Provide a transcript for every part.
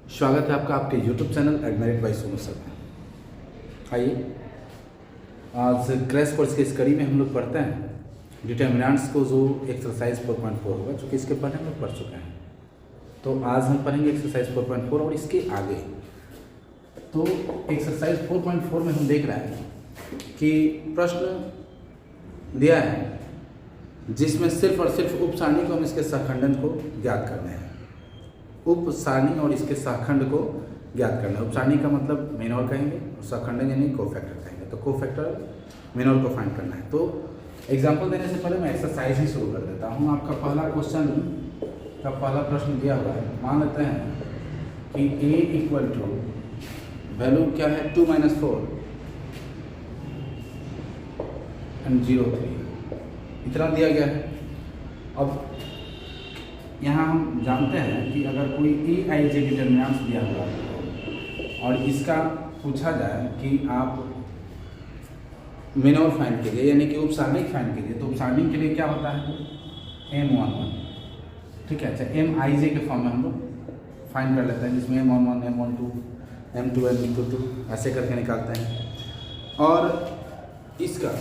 स्वागत है आपका आपके YouTube चैनल एडमेरिट बाय सोनू सर में। आइए आज क्रैश कोर्स की इस कड़ी में हम लोग पढ़ते हैं डिटर्मिनेंट्स को, जो एक्सरसाइज 4.4 होगा, जो कि इसके पहले हम लोग पढ़ चुके हैं। तो आज हम पढ़ेंगे एक्सरसाइज 4.4 और इसके आगे। तो एक्सरसाइज 4.4 में हम देख रहे हैं कि प्रश्न दिया है जिसमें सिर्फ और सिर्फ उप सारणी को हम इसके सहखंडन को ज्ञात करने हैं। उप सारणी और इसके सहखंड को ज्ञात करना है। उप सारणी का मतलब मेनोर कहेंगे और सहखंडन यानी कोफैक्टर कहेंगे। तो कोफैक्टर मेनोर को फाइंड करना है। तो एग्जांपल देने से पहले मैं एक्सरसाइज ही शुरू कर देता हूँ। आपका पहला क्वेश्चन का पहला प्रश्न दिया हुआ है। मान लेते हैं कि a इक्वल टू वैल्यू क्या है 2 - 4 एंड 0 3 इतना दिया गया है। अब यहाँ हम जानते हैं कि अगर कोई ए आई जे डिटर्मिनेंट्स दिया हुआ है और इसका पूछा जाए कि आप मेनोर फाइंड कीजिए यानी कि उप सारणी फाइंड कीजिए, तो उप सारणी के लिए क्या होता है M11, ठीक है। अच्छा, एम आई जे के फॉर्म में हम लोग फाइंड कर लेते हैं, जिसमें M11 M12 M2 M22 ऐसे करके निकालते हैं। और इसका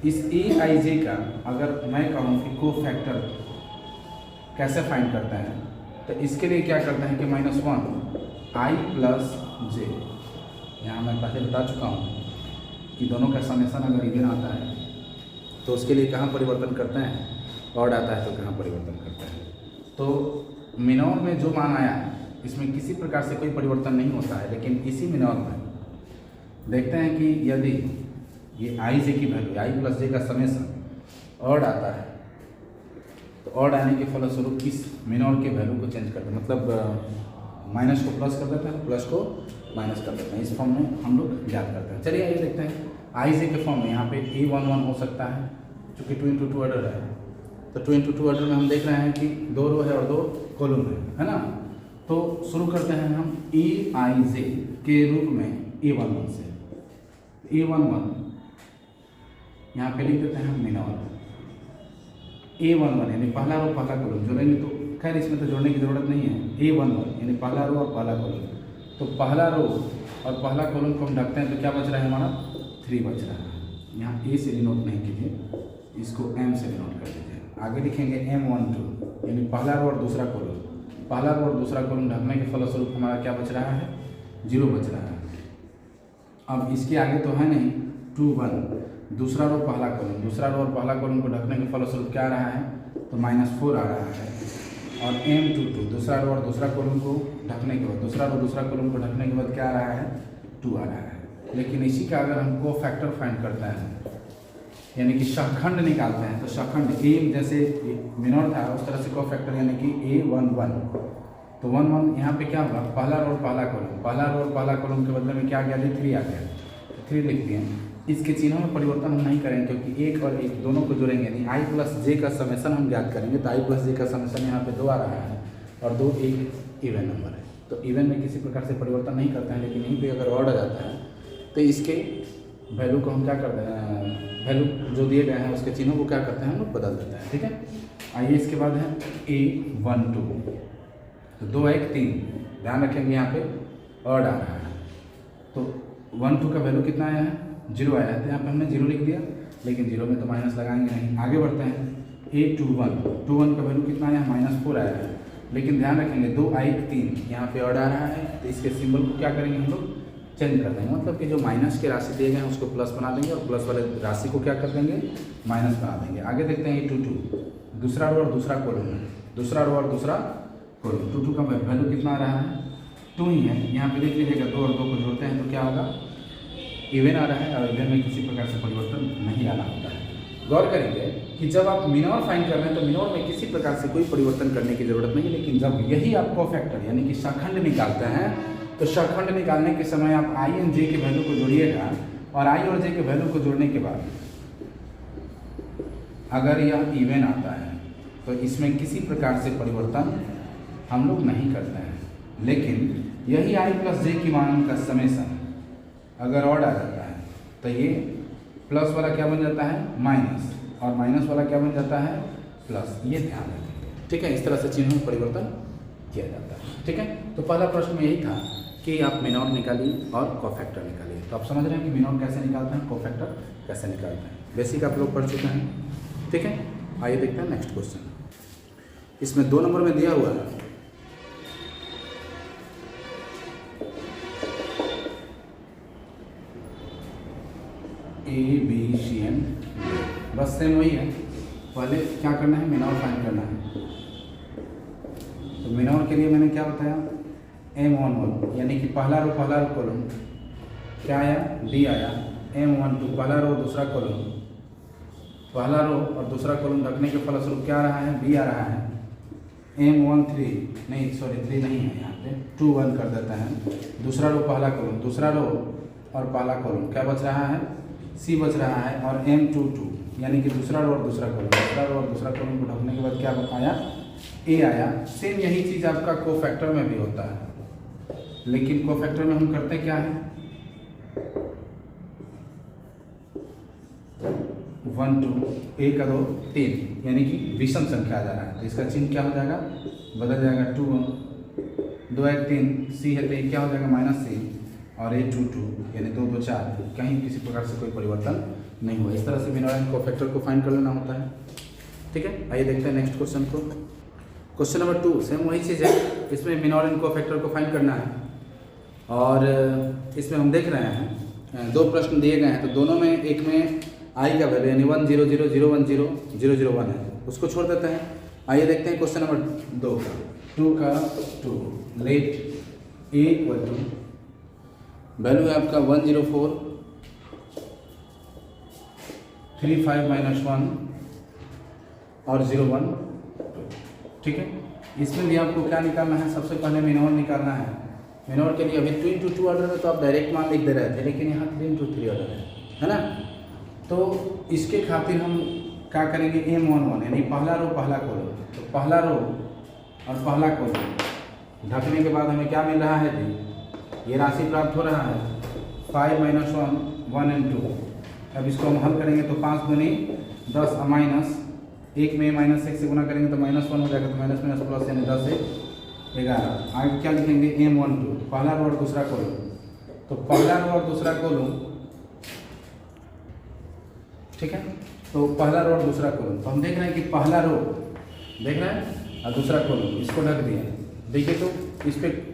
इस ए आई जे का अगर मैं कहूँ कि को फैक्टर कैसे फाइंड करते हैं, तो इसके लिए क्या करते हैं कि -1 i प्लस जे। यहाँ मैं पहले बता चुका हूँ कि दोनों का समेसन अगर इवन आता है तो उसके लिए कहाँ परिवर्तन करते हैं, ऑड आता है तो कहाँ परिवर्तन करते हैं। तो मिनोर में जो मान आया है इसमें किसी प्रकार से कोई परिवर्तन नहीं होता है, लेकिन इसी मिनोर में देखते हैं कि यदि ये आई जे की वैल्यू आई प्लस जे का समेसन ऑड आता है तो ऑड आने के फलस्वरूप इस मिनोर के वैल्यू को चेंज करते हैं, मतलब माइनस को प्लस कर देते हैं, प्लस को माइनस कर देते हैं। इस फॉर्म में हम लोग ज्ञात करते हैं। चलिए आइए देखते हैं आई जे के फॉर्म में। यहाँ पे A11 हो सकता है चूँकि 2 × 2 ऑर्डर है, तो 2 × 2 ऑर्डर में हम देख रहे हैं कि 2 रो है और 2 कॉलम है ना। तो शुरू करते हैं हम ए आई जे के रूप में A11 से। A11 यहाँ पे लिख देते हैं हम मिनोर A11 यानी पहला रो पहला कॉलम जोड़ेंगे, तो खैर इसमें तो जोड़ने की ज़रूरत नहीं है। A11 यानी पहला रो और पहला कॉलम, तो पहला रो और पहला कॉलम को हम ढकते हैं तो क्या बच रहा है हमारा 3 बच रहा है। यहाँ ए से डिनोट नहीं कीजिए, इसको M से डिनोट कर दीजिए। आगे लिखेंगे M12 यानी पहला रो और दूसरा कॉलम, पहला रो और दूसरा कॉलम ढकने के फलस्वरूप हमारा क्या बच रहा है 0 बच रहा है। अब इसके आगे तो है नहीं 2 1 दूसरा रो पहला कॉलम, दूसरा रो और पहला कॉलम को ढकने के फलस्वरूप क्या आ रहा है तो -4 आ रहा है। और M22 दूसरा रो और दूसरा कॉलम को ढकने के बाद, दूसरा रो दूसरा कॉलम को ढकने के बाद क्या आ रहा है 2 आ रहा है। लेकिन इसी का अगर हम को फैक्टर फाइंड करते हैं यानी कि सहखंड निकालते हैं, तो सहखंड ए जैसे मिनोर था उस तरह से को फैक्टर यानी कि A11, तो 1 1 यहाँ पे क्या होगा पहला रो और पहला कॉलम, पहला रो और पहला कॉलम के बदले में क्या आ गया 3 आ गया, तो 3 लिख दिए। इसके चिन्हों में परिवर्तन हम नहीं करेंगे क्योंकि एक और एक दोनों को जोड़ेंगे यानी आई प्लस जे का समेसन हम ज्ञात करेंगे। तो आई प्लस जे का समेसन यहाँ पे 2 आ रहा है और 2 एक इवन नंबर है, तो इवन में किसी प्रकार से परिवर्तन नहीं करते हैं। लेकिन यहीं पे अगर ऑड आ जाता है तो इसके वैल्यू को हम क्या करते हैं, वैल्यू जो दिए गए हैं उसके चिन्हों को क्या करते हैं हम लोग बदल देते हैं, ठीक है। आइए इसके बाद है A12, तो 2 1 3 ध्यान रखेंगे यहाँ पे ऑड आ रहा है, तो 1 2 का वैल्यू कितना आया है 0 आया है, तो यहाँ पे हमने 0 लिख दिया, लेकिन 0 में तो माइनस लगाएंगे नहीं। आगे बढ़ते हैं A21 का वैल्यू कितना आया -4 आया है, लेकिन ध्यान रखेंगे 2 1 3 यहाँ पे ऑड आ रहा है, तो इसके सिंबल को क्या करेंगे हम लोग चेंज कर देंगे, मतलब कि जो माइनस के राशि दिए गए हैं उसको प्लस बना देंगे और प्लस वाले राशि को क्या कर देंगे माइनस बना देंगे। आगे देखते हैं A22 दूसरा रो और दूसरा कॉलम, दूसरा रो और दूसरा कॉलम, 22 का वैल्यू कितना आ रहा है 2 ही है। यहाँ पे देख लीजिएगा 2 और 2 को जोड़ते हैं तो क्या होगा इवन आ रहा है, और इवन में किसी प्रकार से परिवर्तन नहीं आना होता है। गौर करेंगे कि जब आप मिनोर फाइंड कर रहे हैं तो मिनोर में किसी प्रकार से कोई परिवर्तन करने की जरूरत नहीं है, लेकिन जब यही आप कोफैक्टर यानी कि सहखंड निकालते हैं तो सहखंड निकालने के समय आप आई एंड जे के वैल्यू को जोड़िएगा, और आई और जे के वैल्यू को जोड़ने के बाद अगर यह इवन आता है तो इसमें किसी प्रकार से परिवर्तन हम लोग नहीं करते हैं। लेकिन यही आई प्लस जे की मान का समेसन अगर ऑड आ जाता है तो ये प्लस वाला क्या बन जाता है माइनस, और माइनस वाला क्या बन जाता है प्लस, ये ध्यान रखें, ठीक है। इस तरह से चिन्हों में परिवर्तन किया जाता है। ठीक है, तो पहला प्रश्न में यही था कि आप मिनोर निकालिए और कोफैक्टर निकालिए। तो आप समझ रहे हैं कि मिनोर कैसे निकालते हैं, कोफैक्टर कैसे निकालते हैं, बेसिक आप लोग पढ़ चुके हैं। ठीक है, आइए देखते हैं नेक्स्ट क्वेश्चन। इसमें 2 नंबर में दिया हुआ है ABCN, बस सेम वही है। पहले क्या करना है, मिनोर फाइंड करना है। तो मिनोर के लिए मैंने क्या बताया, M11 यानी कि पहला रो कॉलम क्या आया, D आया। M12 पहला रो दूसरा कॉलम, पहला रो और दूसरा कॉलम रखने के फलस्वरूप क्या आ रहा है, B आ रहा है। M13 नहीं, सॉरी 3 नहीं है, यहाँ पे 2 1 कर देता है। दूसरा रो पहला कॉलम, दूसरा रो और पहला कॉलम क्या बच रहा है, C बच रहा है। और M22 यानी कि दूसरा रो और दूसरा कॉलम, दूसरा रो और दूसरा कॉलम को ढकने के बाद क्या आया, A आया। सेम यही चीज़ आपका कोफैक्टर में भी होता है, लेकिन कोफैक्टर में हम करते क्या है, 1 2 1 का 2 3 यानी कि विषम संख्या आ जा रहा है। तो इसका चिन्ह क्या हो जाएगा, बदल जाएगा। 2 1 2 1 3 C है तो ये क्या हो जाएगा, -C। और ये 2 2 यानी 2 2 4, कहीं किसी प्रकार से कोई परिवर्तन नहीं हुआ। इस तरह से मिनोर एंड कोफैक्टर को फाइंड कर लेना होता है। ठीक है, आइए देखते हैं नेक्स्ट क्वेश्चन को। क्वेश्चन नंबर 2 सेम वही चीज़ है, इसमें मिनोर एंड कोफैक्टर को फाइंड करना है। और इसमें हम देख रहे हैं 2 प्रश्न दिए गए हैं, तो दोनों में एक में आई का वैल्यू यानी 1 0 0 0 1 0 0 0 1 है, उसको छोड़ देते हैं। आइए देखते हैं क्वेश्चन नंबर 2 का 2 let A equal to value है आपका 104 35 - 1 और 0 1 2। ठीक है, इसमें भी आपको क्या निकालना है, सबसे पहले मिनोर निकालना है। मिनोर के लिए अभी 2 × 2 ऑर्डर में तो आप डायरेक्ट मान लिख दे रहे थे, लेकिन यहाँ 3 × 3 ऑर्डर है ना। तो इसके खातिर हम क्या करेंगे, M11 यानी पहला रो पहला कॉलम, तो पहला रो और पहला कॉलम ढकने के बाद हमें क्या मिल रहा है जी, ये राशि प्राप्त हो रहा है 5 - 1 1 और 2। अब इसको हम हल करेंगे तो 5 दूनी 10 माइनस 1 में -1 से गुना करेंगे तो -1 हो जाएगा, तो माइनस माइनस प्लस यानी 10 से 11। आगे क्या लिखेंगे, M12 पहला रो और दूसरा कॉलम, तो पहला रो और दूसरा कॉलम, ठीक है, तो पहला रो और दूसरा कॉलम, तो हम देख रहे हैं कि पहला रो देख रहे हैं और दूसरा कॉलम इसको ढक दिया। देखिए तो इस पर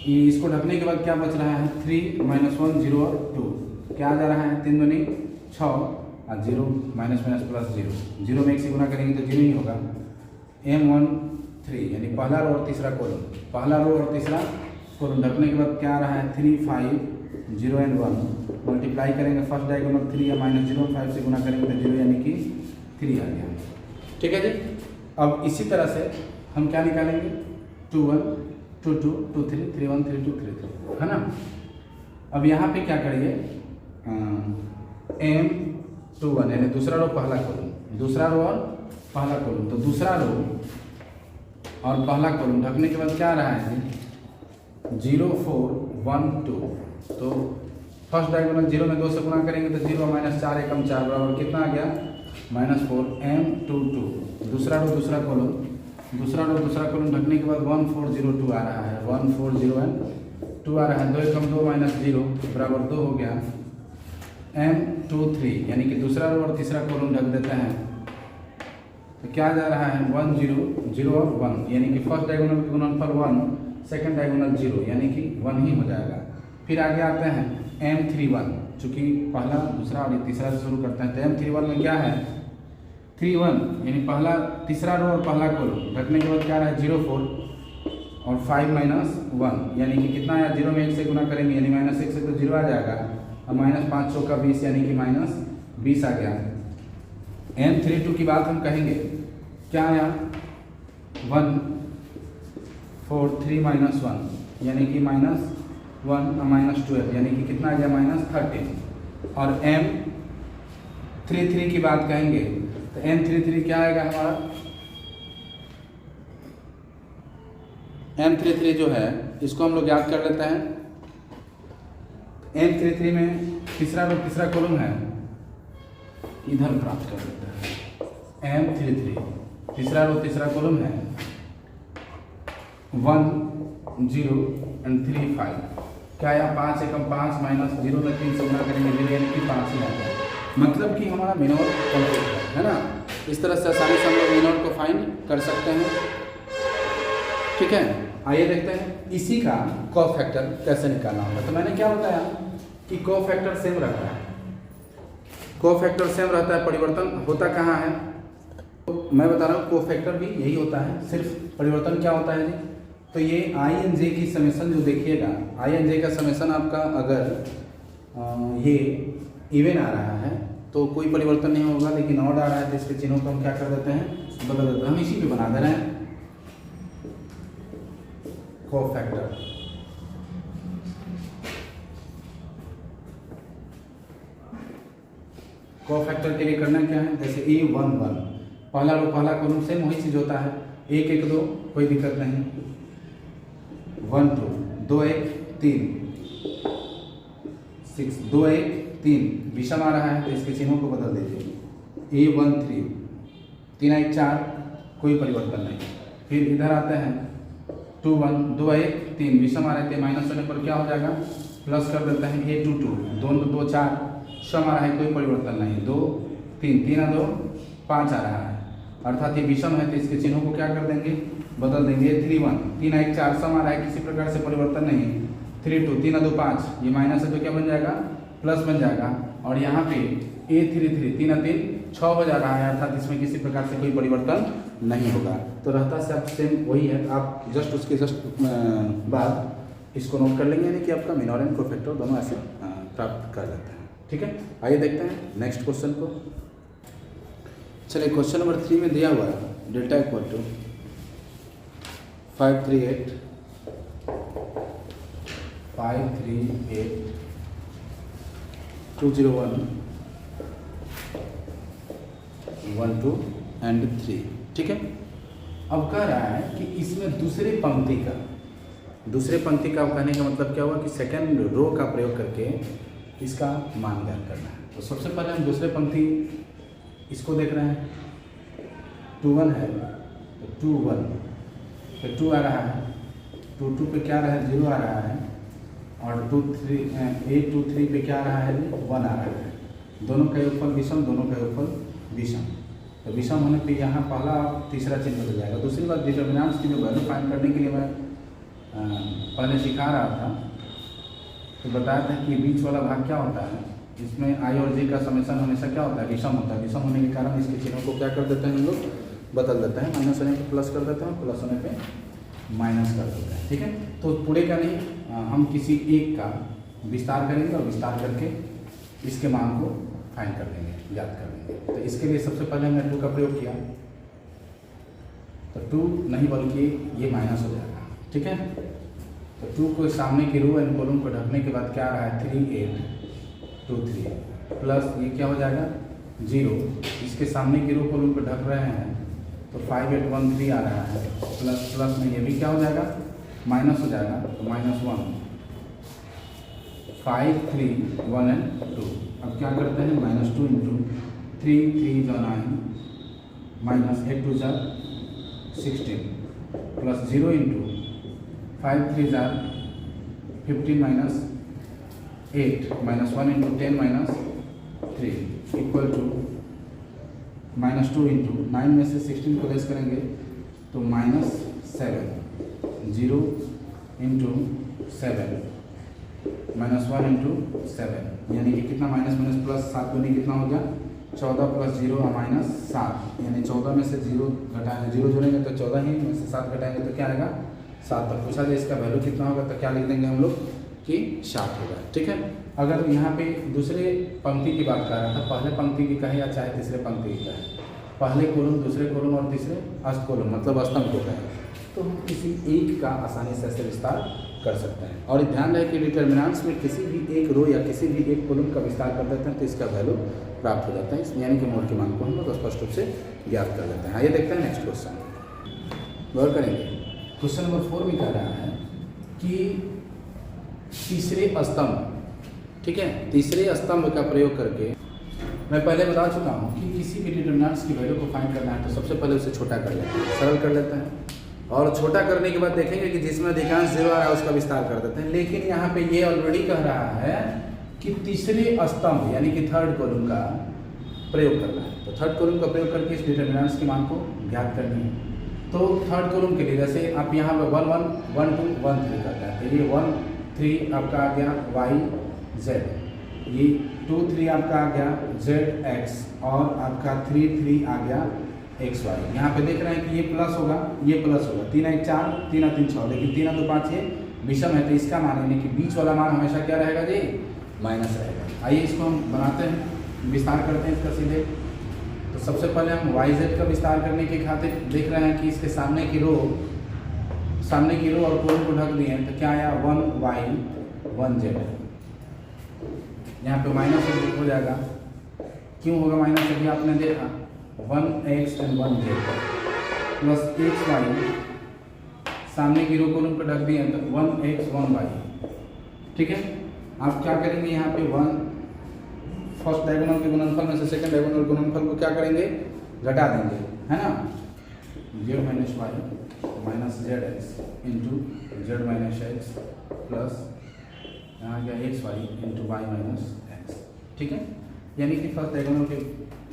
इसको ढकने के बाद क्या बच रहा है, 3 - 1 0 और 2 क्या आ जा रहा है, 3 दूनी 6 और 0 माइनस माइनस प्लस 0 0 में 1 से गुना करेंगे तो 0 ही होगा। M13 यानी पहला रो और तीसरा कॉलम, पहला रो और तीसरा कॉलम ढकने के बाद क्या आ रहा है, 3 5 0 और 1 मल्टीप्लाई करेंगे, फर्स्ट डायगोनल 3 या -0 और 5 से गुना करेंगे तो 0 यानी कि 3 आ गया। ठीक है जी, अब इसी तरह से हम क्या निकालेंगे, 2 1 2 2 2 3 3 1 3 2 3 3 है ना। अब यहाँ पे क्या करिए, M21 यानी दूसरा रो पहला कॉलम, दूसरा रो और पहला कॉलम, तो दूसरा रो और पहला कॉलम ढकने के बाद क्या आ रहा है, 0 4 1 2, तो फर्स्ट डायगोनल 0 में 2 से गुना करेंगे तो 0 - 4 एकम 4 बराबर कितना आ गया, -4। M22 दूसरा रो दूसरा कॉलम, दूसरा रो दूसरा कॉलम ढकने के बाद 1 4 0 2 आ रहा है, 1 4 0 2 आ रहा है, 2 एकम 2 -0 बराबर 2 हो गया। M23 यानी कि दूसरा रो और तीसरा कॉलम ढक देते हैं तो क्या जा रहा है, 1 0 0 और 1 यानी कि फर्स्ट डायगोनल के गुणनफल 1, सेकंड डायगोनल 0 यानी कि 1 ही हो जाएगा। फिर आगे आते हैं M31, चूँकि पहला दूसरा और तीसरा से शुरू करते हैं, तो M31 में क्या है, 3 1 यानी पहला तीसरा रो और पहला कॉलम ढकने के बाद क्या रहा है, 0 4 और 5 - 1 यानी कि कितना आया, 0 में 1 से गुना करेंगे यानी -1 से तो 0 आ जाएगा, और -5 का 20 यानी कि -20 आ गया। M32 की बात हम कहेंगे, क्या आया, 1 4 3 -1 यानी कि -1 और -12 यानी कि कितना आ गया, -13। और M33 की बात कहेंगे तो M33 क्या आएगा हमारा, M33 जो है इसको हम लोग याद कर लेते हैं। M33 में तीसरा रो तीसरा कॉलम है, इधर प्राप्त कर लेते हैं। M33 तीसरा रो तीसरा कॉलम है, 1 0 एंड 3 5। क्या आया 5 एकम 5 माइनस 0 में 3 से गुणा करेंगे 0 यानी कि 5 ही आ गया। मतलब कि हमारा मिनोर कंप्लीट है ना। इस तरह से आसानी से हम लोग मिनोर को फाइंड कर सकते हैं। ठीक है, आइए देखते हैं इसी का कोफैक्टर कैसे निकालना होगा। तो मैंने क्या बताया कि कोफैक्टर सेम रहता है, कोफैक्टर सेम रहता है, परिवर्तन होता कहाँ है। तो मैं बता रहा हूँ कोफैक्टर भी यही होता है, सिर्फ परिवर्तन क्या होता है जी। तो ये आई एन जे की समेसन जो देखिएगा, आई एन जे का समेसन आपका अगर ये इवन आ रहा है तो कोई परिवर्तन नहीं होगा, लेकिन ऑड आ रहा है तो इसके चिन्हों को हम क्या कर देते हैं, बदल देते हैं। हम इसी पे बना दे रहे हैं कोफैक्टर। कोफैक्टर के लिए करना क्या है, जैसे A11 पहला रो पहला कॉलम सेम वही चीज होता है, 1 1 2 कोई दिक्कत नहीं, 1 2 2 1 3 6 2 1 3 विषम आ रहा है तो इसके चिन्हों को बदल दीजिए। A13 3 1 4 कोई परिवर्तन नहीं। फिर इधर आते हैं 2 1 2 1 3 विषम आ रहे थे, माइनस होने पर क्या हो जाएगा, प्लस कर देते हैं। A22 2 2 4 सम आ रहा है, कोई परिवर्तन नहीं, 2 3 3 2 5 आ रहा है, अर्थात ये विषम है तो इसके चिन्हों को क्या कर देंगे, बदल देंगे। 3 1 3 1 4 सम आ रहा है, किसी प्रकार से परिवर्तन नहीं। 3 2 3 2 5 ये माइनस है तो क्या बन जाएगा, प्लस बन जाएगा। और यहाँ पे A33 3 3 6 हो जा रहा है, अर्थात इसमें किसी प्रकार से कोई परिवर्तन नहीं होगा। तो रहता से आप सेम वही है, आप जस्ट उसके बाद इसको नोट कर लेंगे, यानी कि आपका मिनोर एंड कोफैक्टर दोनों ऐसे प्राप्त कर लेते हैं। ठीक है, आइए देखते हैं नेक्स्ट क्वेश्चन को। चलिए क्वेश्चन नंबर 3 में दिया हुआ है डेल्टा इक्वल टू 538 201 1 2 एंड 3। ठीक है, अब कह रहा है कि इसमें दूसरे पंक्ति का कहने का मतलब क्या हुआ कि सेकंड रो का प्रयोग करके इसका मान ज्ञात करना है। तो सबसे पहले हम दूसरे पंक्ति इसको देख रहे हैं, 2 1 है तो 2 1 पे 2 आ रहा है, 2 2 पे क्या आ रहा है, 0 आ रहा है, और 2 3 A23 पे क्या आ रहा है, 1 आ रहा है। दोनों का योगफल विषम, दोनों का योगफल विषम। तो विषम होने पे यहाँ पहला तीसरा चिन्ह बदल जाएगा। दूसरी बात, डिटर्मिनेंट्स की जो वैल्यू फाइंड करने के लिए मैं पहले सिखा रहा था तो बताया था कि बीच वाला भाग क्या होता है, इसमें आई और जे का समेसन हमेशा क्या होता है, विषम होता है। विषम होने के कारण इसके चिन्हों को क्या कर देते हैं हम लोग, बदल देते हैं। माइनस होने पे प्लस कर देते हैं, प्लस होने पे माइनस कर देते हैं। ठीक है, तो पूरे का नहीं, हम किसी एक का विस्तार करेंगे और विस्तार करके इसके मान को फाइंड कर देंगे, याद कर देंगे। तो इसके लिए सबसे पहले हमने 2 का प्रयोग किया, तो 2 नहीं बल्कि ये माइनस हो जाएगा। ठीक है, तो 2 को सामने की रो एंड कॉलम को ढकने के बाद क्या आ रहा है, 3 8 2 3 प्लस ये क्या हो जाएगा 0, इसके सामने की रो कॉलम को ढक रहे हैं तो 5 8 1 3 आ रहा है, प्लस प्लस में ये भी क्या हो जाएगा, माइनस हो जाएगा, तो -1 5 3 1 एंड 2। अब क्या करते हैं, -2 इंटू 3 3 जो 9 माइनस 8 2 जा 16 प्लस 0 इंटू 5 3 जा 15 minus 8 -1 into 10 minus 3 equal to -2 into 9 में से 16 को लेस करेंगे तो -7 0 इंटू 7 -1 इंटू 7, यानी कि कितना माइनस माइनस प्लस 7 दूनी कितना हो गया 14 प्लस 0 -7, यानी 14 में से 0 घटाएंगे, 0 जोड़ेंगे तो 14 ही, में से 7 घटाएंगे तो क्या आएगा 7। तक पूछा जाए इसका वैल्यू कितना होगा तो क्या लिख देंगे हम लोग कि 7 होगा। ठीक है, अगर यहाँ पे दूसरे पंक्ति की बात कर रहा था, पहले पंक्ति की कहे या चाहे तीसरे पंक्ति की कहे, पहले कॉलम दूसरे कॉलम और तीसरे अस्त कॉलम मतलब स्तंभ को कहे, तो हम किसी एक का आसानी से ऐसे विस्तार कर सकते हैं। और ध्यान रहे कि डिटर्मिनेंट्स में किसी भी एक रो या किसी भी एक कॉलम का विस्तार कर देते हैं तो इसका वैल्यू प्राप्त हो जाता है, यानी कि मोड के मान को हम लोग स्पष्ट रूप से ज्ञात कर लेते हैं। आइए देखते हैं नेक्स्ट क्वेश्चन, गौर करेंगे। क्वेश्चन नंबर 4 में कह रहा है कि तीसरे स्तंभ, ठीक है, तीसरे स्तंभ का प्रयोग करके, मैं पहले बता चुका हूँ कि किसी भी डिटर्मिनेंट्स की वैल्यू को फाइंड करना है तो सबसे पहले उसे छोटा कर लेते हैं, सरल कर लेते हैं। और छोटा करने के बाद देखेंगे कि जिसमें अधिकांश 0 आ रहा है उसका विस्तार कर देते हैं। लेकिन यहाँ पे ये ऑलरेडी कह रहा है कि तीसरे स्तंभ यानी कि थर्ड कॉलम का प्रयोग करना है। तो थर्ड कॉलम का प्रयोग करके इस डिटरमिनेंट्स की मान को ज्ञात करनी है। तो थर्ड कॉलम के लिए जैसे आप यहाँ पे 1 1 1 2 1 3 करते हैं, तो ये 1 3 आपका आ गया y z, ये 2 3 आपका आ गया z x, और आपका 3 3 आ गया x y। यहाँ पे देख रहे हैं कि ये प्लस होगा, ये प्लस होगा, 3 1 4 3 3 6, लेकिन 3 2 5 6 विषम है, तो इसका मान यानी कि बीच वाला मान हमेशा क्या रहेगा जी, माइनस रहेगा। आइए इसको हम बनाते हैं, विस्तार करते हैं इसका सीधे। तो सबसे पहले हम वाई जेड का विस्तार करने के खातिर देख रहे हैं कि इसके सामने की रो और कॉलम को ढक दिए हैं, तो क्या आया 1 y 1 z। यहाँ पे माइनस हो जाएगा, क्यों होगा माइनस, अभी आपने देखा 1x and 1z plus xy, सामने की रो कॉलम को ढक दिए हैं तो 1x 1y। ठीक है, आप क्या करेंगे, यहाँ पे 1 फर्स्ट डायगोनल के गुणनफल में से सेकंड डायगोनल गुणनफल को क्या करेंगे, घटा देंगे, है ना, z minus y minus z x into z minus x plus यहाँ गया x y into y minus x. ठीक है, यानी कि फर्स्ट डायगोनल के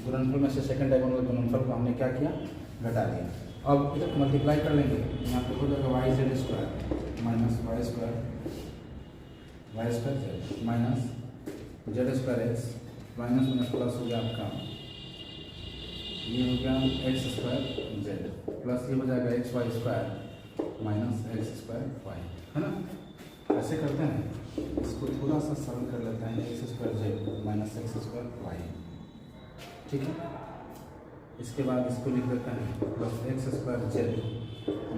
गुणनफल में से सेकंड डायगोनल गुणनफल को हमने क्या किया, घटा दिया। अब इधर मल्टीप्लाई कर लेंगे, यहाँ पे हो जाएगा y z square minus y square z minus z square x minus minus plus हो गया आपका, ये हो गया एक्स स्क्वायर जेड प्लस ये हो जाएगा x y square minus x square y, है ना। ऐसे करते हैं, इसको थोड़ा सा सरल कर लेते हैं, x square z minus x square y. ठीक है, इसके बाद इसको लिख देते हैं plus x square z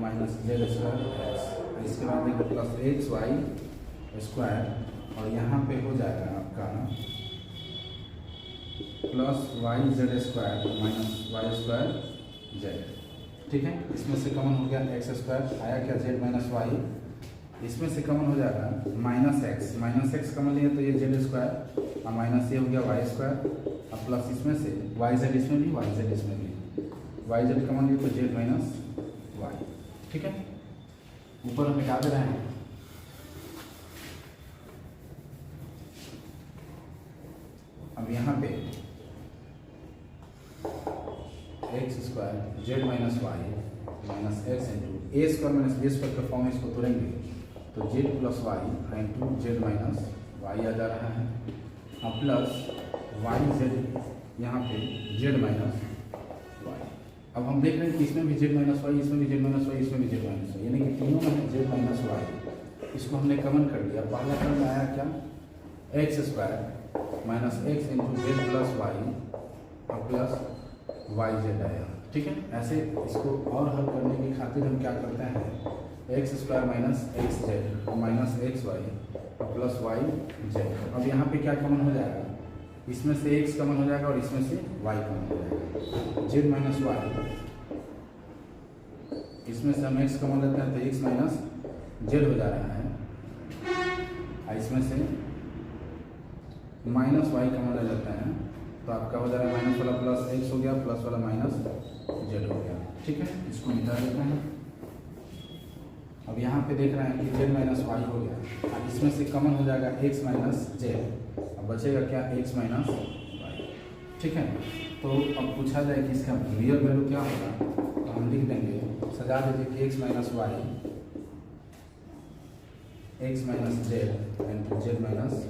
minus z square x, इसके बाद देखो प्लस एक्स वाई स्क्वायर, और यहाँ पे हो जाएगा आपका plus y z square minus y square z. ठीक है, इसमें से कॉमन हो गया एक्स स्क्वायर, आया क्या जेड माइनस वाई, इसमें से कॉमन हो जाएगा माइनस एक्स कॉमन लिया तो ये जेड स्क्वायर, और माइनस ये हो गया वाई स्क्वायर, और प्लस इसमें से वाई जेड इसमें भी, वाई जेड इसमें भी, वाई जेड कॉमन लिया तो जेड माइनस वाई। ठीक है, ऊपर हम मिटा दे रहे हैं। अब यहाँ पे x square z minus y minus x into a square minus b square का फॉर्म है, इसको तोड़ेंगे तो z plus y into z minus y आ जा रहा है, और प्लस वाई जेड यहाँ पे जेड माइनस वाई। अब हम देख रहे हैं कि इसमें भी जेड माइनस वाई, इसमें भी जेड माइनस वाई, इसमें भी जेड माइनस वाई, यानी कि तीनों में है जेड माइनस वाई। इसको हमने कॉमन कर दिया, पहला टर्म आया क्या, x square minus x into z plus y और प्लस वाई जेड आया। ठीक है, ऐसे इसको और हल करने की खातिर हम क्या करते हैं, x square minus x z minus x y और प्लस वाई जेड। अब यहाँ पे क्या कॉमन हो जाएगा, इसमें से एक्स कॉमन हो जाएगा और इसमें से वाई कॉमन हो जाएगा, जेड माइनस वाई, इसमें से हम एक्स कॉमन लेते हैं तो एक्स माइनस जेड हो जा रहा है, और इसमें से माइनस वाई कॉमन ले लेते हैं तो आपका हो जा रहा है माइनस वाला प्लस एक्स हो गया, प्लस वाला माइनस जेड हो गया। ठीक है, इसको मिटा देते हैं। अब यहाँ पे देख रहे हैं कि जेड माइनस वाई हो गया, अब इसमें से कॉमन हो जाएगा एक्स माइनस जेड, अब बचेगा क्या, एक्स माइनस वाई। ठीक है, तो अब पूछा जाए कि इसका रियल वैल्यू क्या होगा, तो हम लिख देंगे, सजा दीजिए कि x minus y x minus z into z minus